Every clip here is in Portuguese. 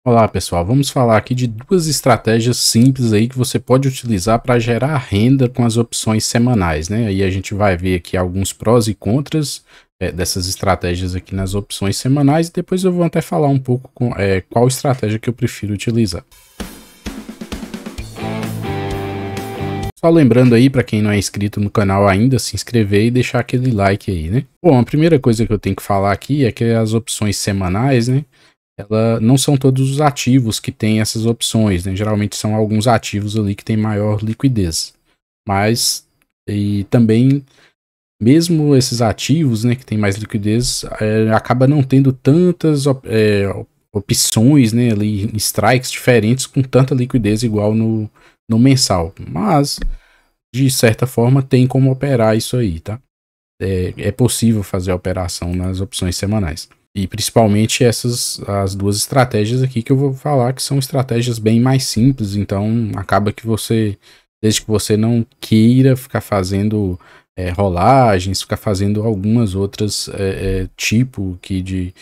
Olá pessoal, vamos falar aqui de duas estratégias simples aí que você pode utilizar para gerar renda com as opções semanais, né? Aí a gente vai ver aqui alguns prós e contras dessas estratégias aqui nas opções semanais e depois eu vou até falar um pouco qual estratégia que eu prefiro utilizar. Só lembrando aí, para quem não é inscrito no canal ainda, se inscrever e deixar aquele like aí, né? Bom, a primeira coisa que eu tenho que falar aqui é que as opções semanais, né? Ela não são todos os ativos que têm essas opções, né? Geralmente são alguns ativos ali que têm maior liquidez. Mas, e também, mesmo esses ativos, né, que têm mais liquidez, acaba não tendo tantas opções, né, ali, strikes diferentes com tanta liquidez igual no mensal. Mas, de certa forma, tem como operar isso aí, tá? É possível fazer a operação nas opções semanais. E principalmente as duas estratégias aqui que eu vou falar, que são estratégias bem mais simples, então acaba que você, desde que você não queira ficar fazendo rolagens, ficar fazendo algumas outras tipo que de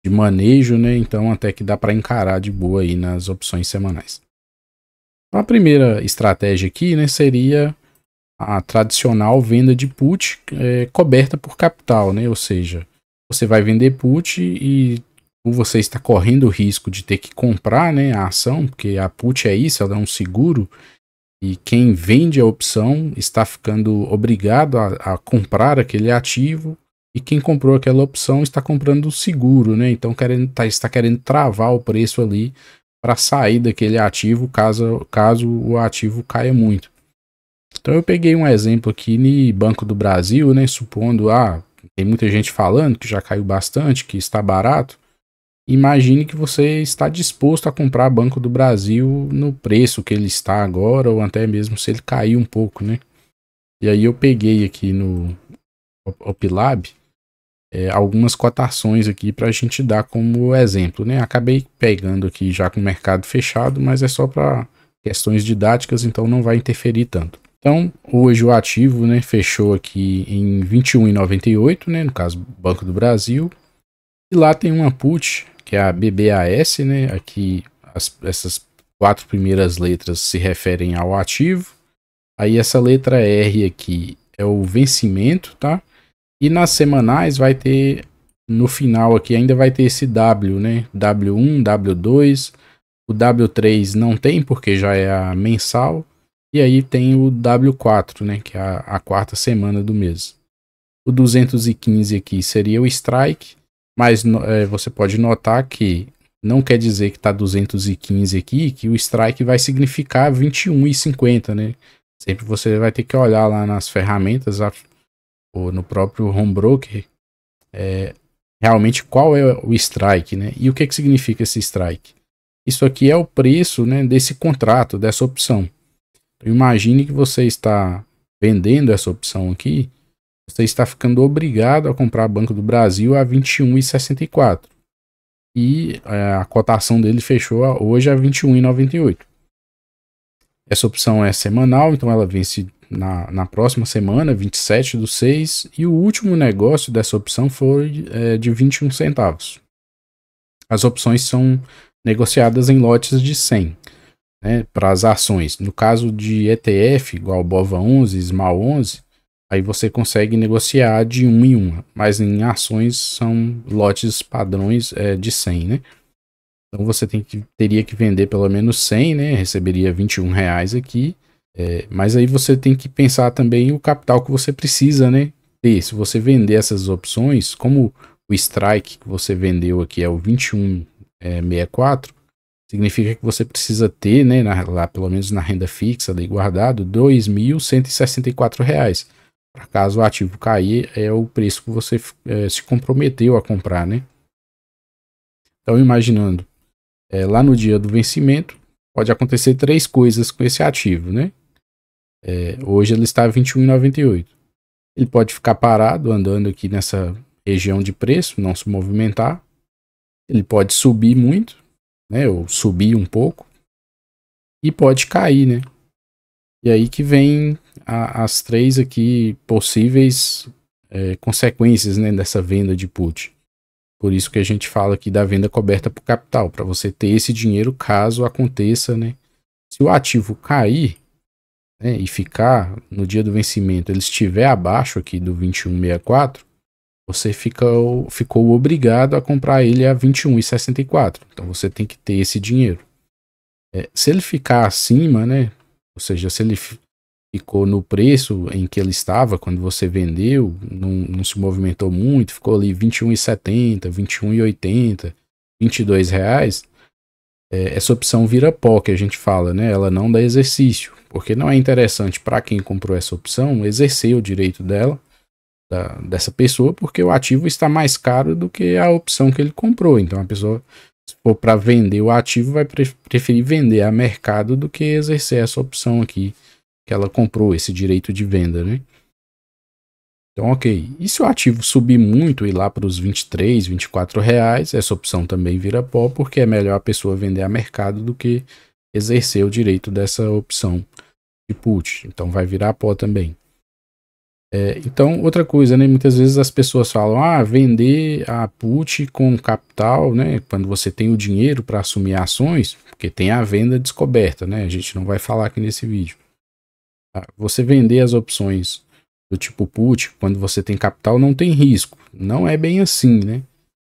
manejo, né? Então até que dá para encarar de boa aí nas opções semanais. A primeira estratégia aqui, né, seria a tradicional venda de put coberta por capital, né? Ou seja, você vai vender put e você está correndo o risco de ter que comprar, né, a ação, porque a put é isso, ela é um seguro, e quem vende a opção está ficando obrigado a comprar aquele ativo, e quem comprou aquela opção está comprando o seguro, né? Então está querendo travar o preço ali para sair daquele ativo caso o ativo caia muito. Então eu peguei um exemplo aqui no Banco do Brasil, né? Supondo, tem muita gente falando que já caiu bastante, que está barato. Imagine que você está disposto a comprar Banco do Brasil no preço que ele está agora, ou até mesmo se ele cair um pouco, né? E aí eu peguei aqui no Opilab algumas cotações aqui para a gente dar como exemplo, né? Acabei pegando aqui já com o mercado fechado, mas é só para questões didáticas, então não vai interferir tanto. Então, hoje o ativo, né, fechou aqui em 21,98, né, no caso Banco do Brasil. E lá tem uma put, que é a BBAS, né, aqui essas quatro primeiras letras se referem ao ativo. Aí essa letra R aqui é o vencimento, tá? E nas semanais vai ter, no final aqui ainda vai ter esse W, né, W1, W2, o W3 não tem porque já é a mensal. E aí tem o W4, né, que é a quarta semana do mês. O 215 aqui seria o strike, mas você pode notar que não quer dizer que está 215 aqui, que o strike vai significar 21,50, né? Sempre você vai ter que olhar lá nas ferramentas ou no próprio home broker realmente qual é o strike, né? E o que significa esse strike? Isso aqui é o preço, né, desse contrato, dessa opção. Imagine que você está vendendo essa opção aqui, você está ficando obrigado a comprar Banco do Brasil a 21,64. E a cotação dele fechou hoje a 21,98. Essa opção é semanal, então ela vence na próxima semana, 27/6, e o último negócio dessa opção foi de 21 centavos. As opções são negociadas em lotes de 100. Né, para as ações. No caso de ETF, igual BOVA11, SMAL11, aí você consegue negociar de 1 em 1, mas em ações são lotes padrões de 100, né? Então você teria que vender pelo menos 100, né? Receberia R$ 21 aqui, mas aí você tem que pensar também o capital que você precisa, né? Ter. Se você vender essas opções, como o strike que você vendeu aqui é o 21,64, significa que você precisa ter, né, lá pelo menos na renda fixa ali guardado, R$ 2.164. Para caso o ativo cair, é o preço que você se comprometeu a comprar, né? Então, imaginando, lá no dia do vencimento, pode acontecer três coisas com esse ativo, né? Hoje ele está a 21,98. Ele pode ficar parado, andando aqui nessa região de preço, não se movimentar. Ele pode subir muito, né, ou subir um pouco, e pode cair, né? E aí que vem as três aqui possíveis consequências, né, dessa venda de put. Por isso que a gente fala aqui da venda coberta por capital, para você ter esse dinheiro caso aconteça, né? Se o ativo cair, né, e ficar no dia do vencimento, ele estiver abaixo aqui do 21,64, você ficou obrigado a comprar ele a 21,64. Então você tem que ter esse dinheiro. Se ele ficar acima, né? Ou seja, se ele ficou no preço em que ele estava quando você vendeu, não se movimentou muito, ficou ali 21,70, 21,80, R$ 22, essa opção vira pó, que a gente fala, né? Ela não dá exercício, porque não é interessante para quem comprou essa opção exercer o direito dessa pessoa, porque o ativo está mais caro do que a opção que ele comprou. Então a pessoa, se for para vender o ativo, vai preferir vender a mercado do que exercer essa opção aqui que ela comprou, esse direito de venda, né? Então, ok. E se o ativo subir muito e ir lá para os 23, R$ 24, essa opção também vira pó, porque é melhor a pessoa vender a mercado do que exercer o direito dessa opção de put. Então vai virar pó também. Então, outra coisa, né? Muitas vezes as pessoas falam, vender a put com capital, né? Quando você tem o dinheiro para assumir ações, porque tem a venda descoberta, né? A gente não vai falar aqui nesse vídeo. Você vender as opções do tipo put, quando você tem capital, não tem risco. Não é bem assim, né?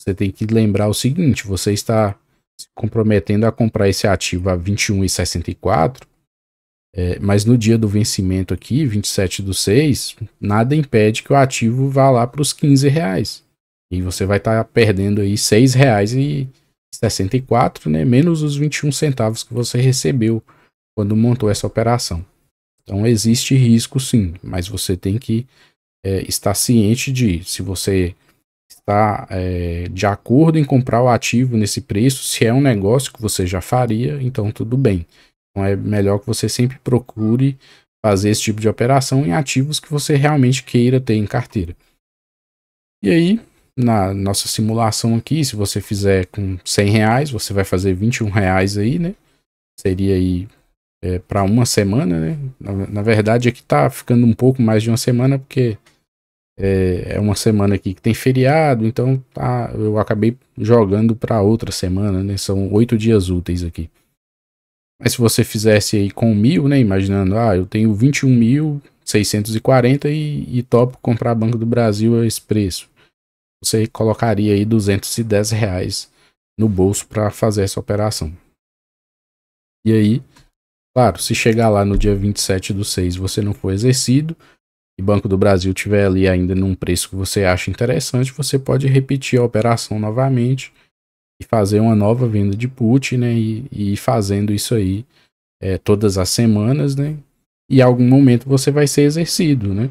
Você tem que lembrar o seguinte, você está se comprometendo a comprar esse ativo a 21,64, mas no dia do vencimento aqui, 27/6, nada impede que o ativo vá lá para os R$ 15. E você vai estar perdendo aí R$ 6,64, né? Menos os 21 centavos que você recebeu quando montou essa operação. Então existe risco sim, mas você tem que estar ciente de, se você está de acordo em comprar o ativo nesse preço, se é um negócio que você já faria, então tudo bem. Então é melhor que você sempre procure fazer esse tipo de operação em ativos que você realmente queira ter em carteira. E aí, na nossa simulação aqui, se você fizer com R$ 100, você vai fazer R$ 21 aí, né? Seria aí para uma semana, né? Na verdade, aqui tá ficando um pouco mais de uma semana, porque é uma semana aqui que tem feriado, então eu acabei jogando para outra semana, né? São 8 dias úteis aqui. Mas se você fizesse aí com 1.000, né? Imaginando, eu tenho 21.640 e topo comprar Banco do Brasil a esse preço. Você colocaria aí R$ 210 no bolso para fazer essa operação. E aí, claro, se chegar lá no dia 27/6 você não for exercido e Banco do Brasil tiver ali ainda num preço que você acha interessante, você pode repetir a operação novamente e fazer uma nova venda de put, né? E ir fazendo isso aí todas as semanas, né? E em algum momento você vai ser exercido, né?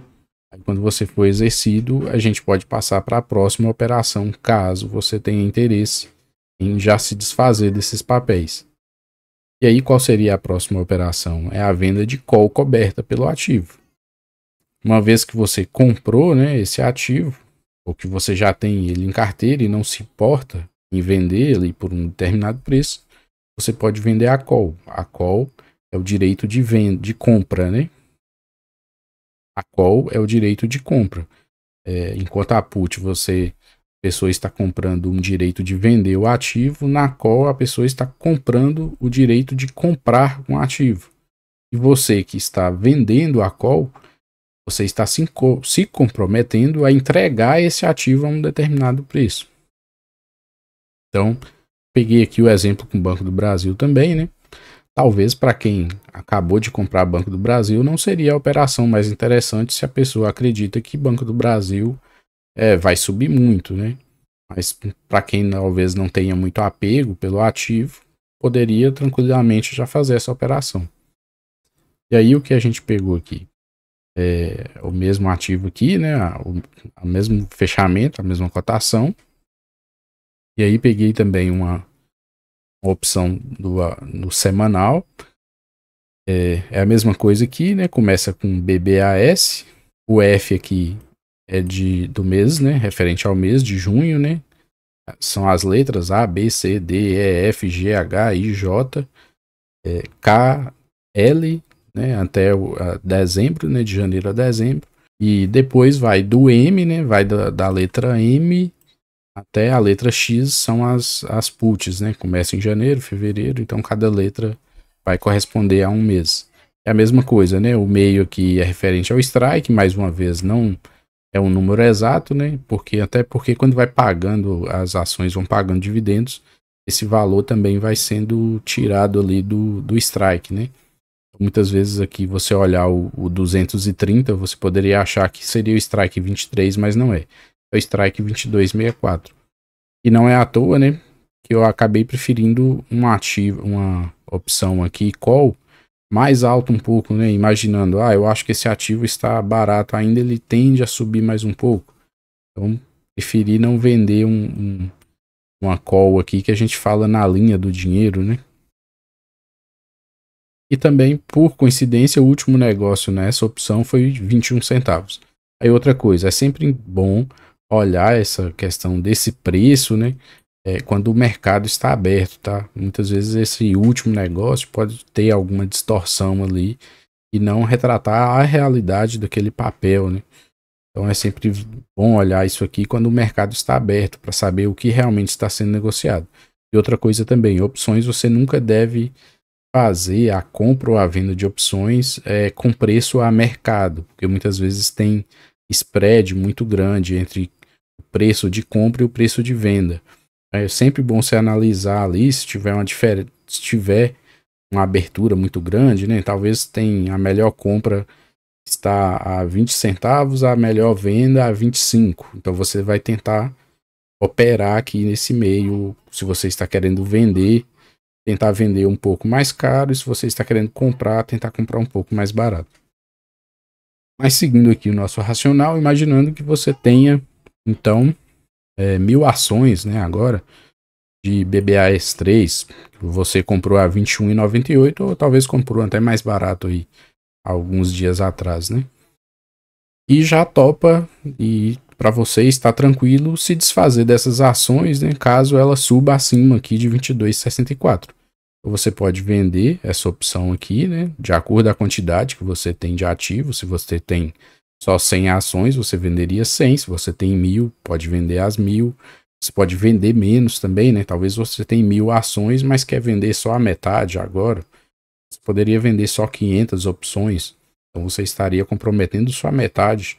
Aí, quando você for exercido, a gente pode passar para a próxima operação, caso você tenha interesse em já se desfazer desses papéis. E aí, qual seria a próxima operação? É a venda de call coberta pelo ativo. Uma vez que você comprou, né, esse ativo, ou que você já tem ele em carteira e não se importa em vender ele por um determinado preço, você pode vender a call. A call é o direito de venda, de compra, né? A call é o direito de compra. Enquanto a put, a pessoa está comprando um direito de vender o ativo, na call a pessoa está comprando o direito de comprar um ativo. E você que está vendendo a call, você está se comprometendo a entregar esse ativo a um determinado preço. Então, peguei aqui o exemplo com o Banco do Brasil também, né? Talvez para quem acabou de comprar Banco do Brasil não seria a operação mais interessante se a pessoa acredita que Banco do Brasil vai subir muito, né? Mas para quem talvez não tenha muito apego pelo ativo, poderia tranquilamente já fazer essa operação. E aí o que a gente pegou aqui? O mesmo ativo aqui, né? O mesmo fechamento, a mesma cotação. E aí peguei também uma opção no semanal. É a mesma coisa aqui, né? Começa com BBAS. O F aqui é do mês, né? Referente ao mês de junho, né? São as letras A, B, C, D, E, F, G, H, I, J, K, L, né? Até dezembro, né? De janeiro a dezembro. E depois vai do M, né? Vai da letra M até a letra X são as puts, né? Começa em janeiro, fevereiro, então cada letra vai corresponder a um mês. É a mesma coisa, né? O meio aqui é referente ao strike, mais uma vez não é um número exato, né? Até porque quando vai pagando, as ações vão pagando dividendos, esse valor também vai sendo tirado ali do strike, né? Muitas vezes aqui você olhar o 230, você poderia achar que seria o strike 23, mas não é. É o strike 2264. E não é à toa, né? Que eu acabei preferindo uma opção aqui, call, mais alto um pouco, né? Imaginando, eu acho que esse ativo está barato ainda, ele tende a subir mais um pouco. Então, preferi não vender uma call aqui que a gente fala na linha do dinheiro, né? E também, por coincidência, o último negócio nessa opção foi 21 centavos. Aí outra coisa, é sempre bom olhar essa questão desse preço, né? Quando o mercado está aberto, tá? Muitas vezes esse último negócio pode ter alguma distorção ali e não retratar a realidade daquele papel, né? Então é sempre bom olhar isso aqui quando o mercado está aberto para saber o que realmente está sendo negociado. E outra coisa também, opções você nunca deve fazer a compra ou a venda de opções com preço a mercado, porque muitas vezes tem spread muito grande entre o preço de compra e o preço de venda. É sempre bom você analisar ali se tiver se tiver uma abertura muito grande, né? Talvez tenha a melhor compra está a 20 centavos, a melhor venda a 25. Então você vai tentar operar aqui nesse meio, se você está querendo vender, tentar vender um pouco mais caro, e se você está querendo comprar, tentar comprar um pouco mais barato. Mas seguindo aqui o nosso racional, imaginando que você tenha, então, 1.000 ações, né, agora, de BBAS3, que você comprou a R$ 21,98, ou talvez comprou até mais barato aí, alguns dias atrás, né? E já topa, e para você estar tranquilo, se desfazer dessas ações, né, caso ela suba acima aqui de 22,64. Você pode vender essa opção aqui, né, de acordo com a quantidade que você tem de ativo. Se você tem só 100 ações, você venderia 100. Se você tem 1.000, pode vender as 1.000. Você pode vender menos também, né? Talvez você tenha 1.000 ações, mas quer vender só a metade agora. Você poderia vender só 500 opções. Então você estaria comprometendo só a metade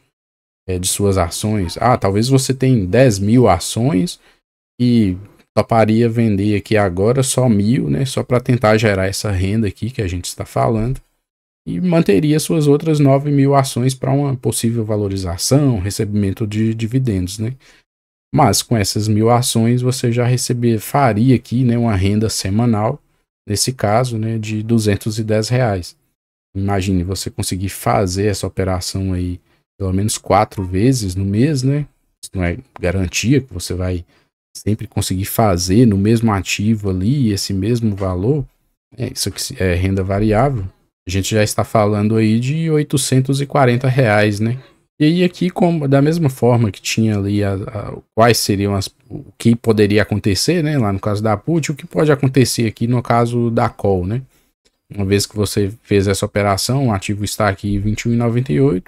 de suas ações. Talvez você tenha 10.000 ações e toparia vender aqui agora só 1.000, né? Só para tentar gerar essa renda aqui que a gente está falando. E manteria suas outras 9.000 ações para uma possível valorização, recebimento de dividendos, né? Mas com essas 1.000 ações você já faria aqui, né, uma renda semanal, nesse caso, né, de R$210. Imagine você conseguir fazer essa operação aí pelo menos 4 vezes no mês, né? Isso não é garantia que você vai sempre conseguir fazer no mesmo ativo ali esse mesmo valor. Isso aqui é renda variável. A gente já está falando aí de R$840, né? E aí aqui, da mesma forma que tinha ali quais seriam o que poderia acontecer, né? Lá no caso da put, o que pode acontecer aqui no caso da call, né? Uma vez que você fez essa operação, o ativo está aqui em 21,98.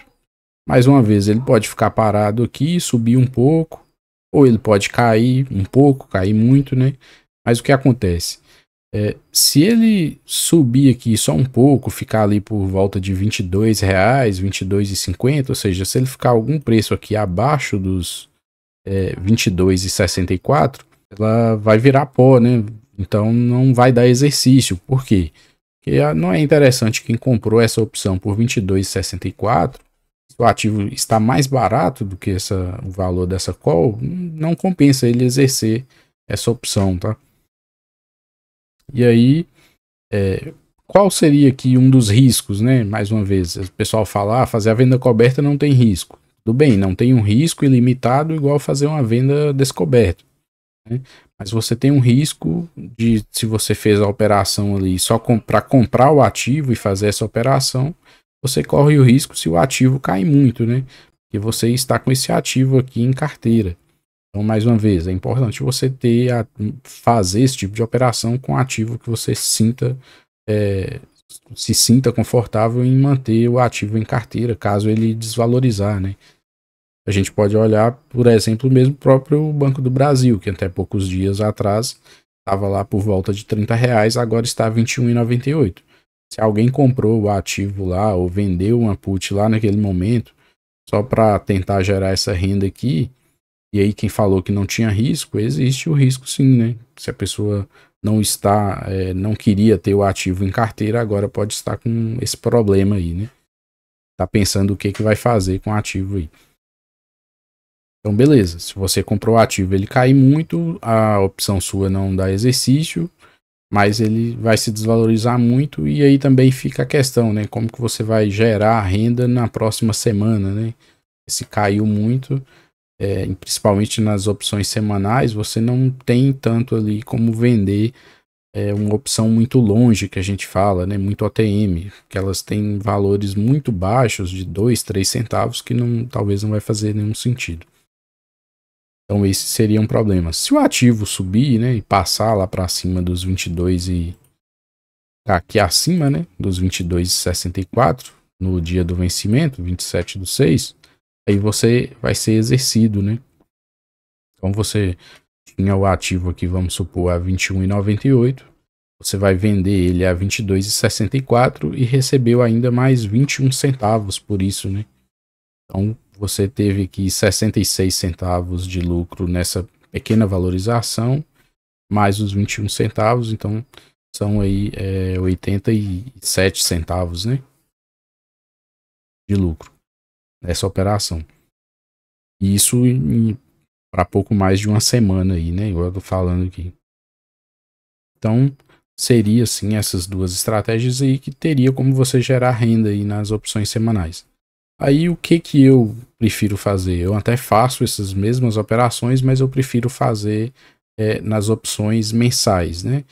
Mais uma vez, ele pode ficar parado aqui, subir um pouco, ou ele pode cair um pouco, cair muito, né? Mas o que acontece? Se ele subir aqui só um pouco, ficar ali por volta de R$22, R$22,50, ou seja, se ele ficar algum preço aqui abaixo dos R$22,64, ela vai virar pó, né? Então não vai dar exercício. Por quê? Porque não é interessante quem comprou essa opção por R$22,64. Se o ativo está mais barato do que o valor dessa call, não compensa ele exercer essa opção, tá? E aí, qual seria aqui um dos riscos, né? Mais uma vez, o pessoal fala, fazer a venda coberta não tem risco. Tudo bem, não tem um risco ilimitado igual fazer uma venda descoberta, né? Mas você tem um risco de, se você fez a operação ali só para comprar o ativo e fazer essa operação, você corre o risco se o ativo cair muito, né? Porque você está com esse ativo aqui em carteira. Então, mais uma vez, é importante você fazer esse tipo de operação com ativo que você se sinta confortável em manter o ativo em carteira, caso ele desvalorizar, né? A gente pode olhar, por exemplo, mesmo o próprio Banco do Brasil, que até poucos dias atrás estava lá por volta de R$ 30, agora está R$ 21,98. Se alguém comprou o ativo lá ou vendeu uma put lá naquele momento, só para tentar gerar essa renda aqui, e aí quem falou que não tinha risco, existe o risco sim, né? Se a pessoa não queria ter o ativo em carteira, agora pode estar com esse problema aí, né? Tá pensando o que vai fazer com o ativo aí. Então, beleza. Se você comprou o ativo, ele cai muito, a opção sua não dá exercício, mas ele vai se desvalorizar muito, e aí também fica a questão, né? Como que você vai gerar renda na próxima semana, né? Se caiu muito, principalmente nas opções semanais, você não tem tanto ali como vender uma opção muito longe, que a gente fala, né? Muito OTM, que elas têm valores muito baixos, de 2, 3 centavos, que talvez não vai fazer nenhum sentido. Então esse seria um problema. Se o ativo subir, né, e passar lá para cima dos 22 e aqui acima, né, dos 22,64 no dia do vencimento, 27/6, aí você vai ser exercido, né? Então você tinha o ativo aqui, vamos supor, a 21,98, você vai vender ele a 22,64 e recebeu ainda mais 21 centavos por isso, né? Então você teve aqui 66 centavos de lucro nessa pequena valorização, mais os 21 centavos, então são aí 87 centavos, né, de lucro nessa operação. E isso para pouco mais de uma semana aí, né, igual eu tô falando aqui. Então seria assim essas duas estratégias aí que teria como você gerar renda aí nas opções semanais. Aí o que eu prefiro fazer? Eu até faço essas mesmas operações, mas eu prefiro fazer nas opções mensais, né?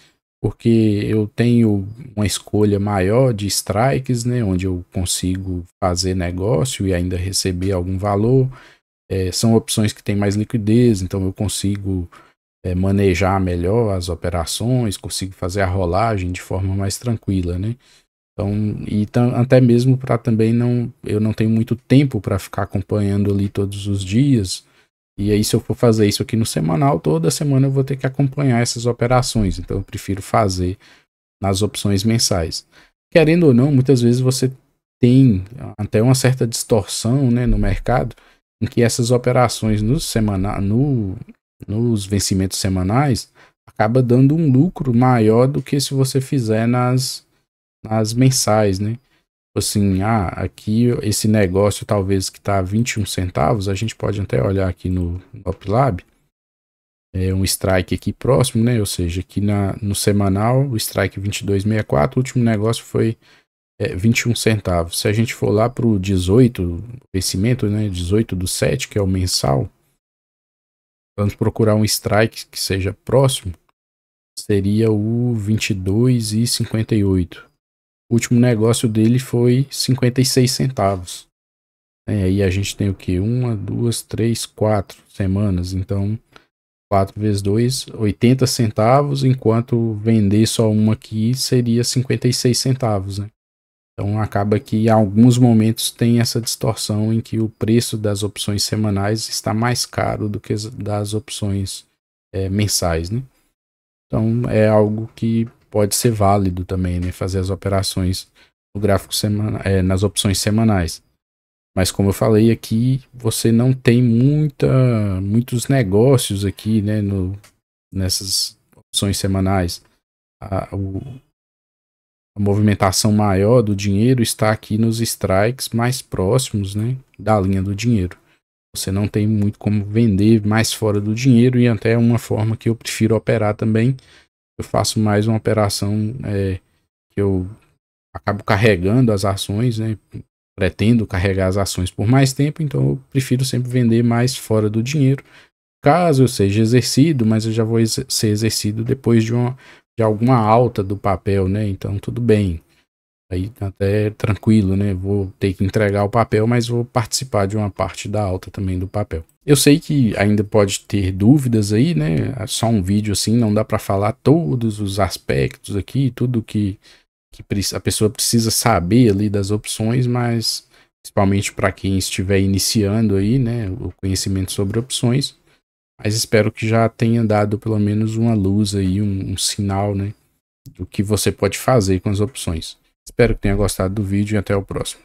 Porque eu tenho uma escolha maior de strikes, né? Onde eu consigo fazer negócio e ainda receber algum valor. São opções que têm mais liquidez, então eu consigo manejar melhor as operações, consigo fazer a rolagem de forma mais tranquila, né? Então, até mesmo para também eu não tenho muito tempo para ficar acompanhando ali todos os dias. E aí, se eu for fazer isso aqui no semanal, toda semana eu vou ter que acompanhar essas operações. Então, eu prefiro fazer nas opções mensais. Querendo ou não, muitas vezes você tem até uma certa distorção, né, no mercado, em que essas operações nos vencimentos semanais acaba dando um lucro maior do que se você fizer nas mensais, né? Assim, aqui esse negócio talvez que tá 21 centavos, a gente pode até olhar aqui no Opilab, um strike aqui próximo, né? Ou seja, aqui no semanal, o strike 22,64, o último negócio foi 21 centavos. Se a gente for lá pro 18, vencimento, né? 18/7, que é o mensal, vamos procurar um strike que seja próximo, seria o 22,58. O último negócio dele foi 56 centavos. Aí a gente tem o que? 1, 2, 3, 4 semanas. Então, 4 vezes 2, 80 centavos, enquanto vender só uma aqui seria 56 centavos, né? Então acaba que em alguns momentos tem essa distorção em que o preço das opções semanais está mais caro do que das opções mensais, né? Então é algo que pode ser válido também, né? Fazer as operações no gráfico nas opções semanais. Mas como eu falei aqui, você não tem muitos negócios aqui, né? Nessas opções semanais. A movimentação maior do dinheiro está aqui nos strikes mais próximos, né, da linha do dinheiro. Você não tem muito como vender mais fora do dinheiro, e até uma forma que eu prefiro operar também. Eu faço mais uma operação que eu acabo carregando as ações, né? Pretendo carregar as ações por mais tempo, então eu prefiro sempre vender mais fora do dinheiro. Caso eu seja exercido, mas eu já vou ser exercido depois de alguma alta do papel, né? Então tudo bem. Aí até tranquilo, né? Vou ter que entregar o papel, mas vou participar de uma parte da alta também do papel. Eu sei que ainda pode ter dúvidas aí, né? Só um vídeo assim, não dá para falar todos os aspectos aqui, tudo que a pessoa precisa saber ali das opções, mas principalmente para quem estiver iniciando aí, né, o conhecimento sobre opções. Mas espero que já tenha dado pelo menos uma luz aí, um sinal, né, do que você pode fazer com as opções. Espero que tenha gostado do vídeo e até o próximo.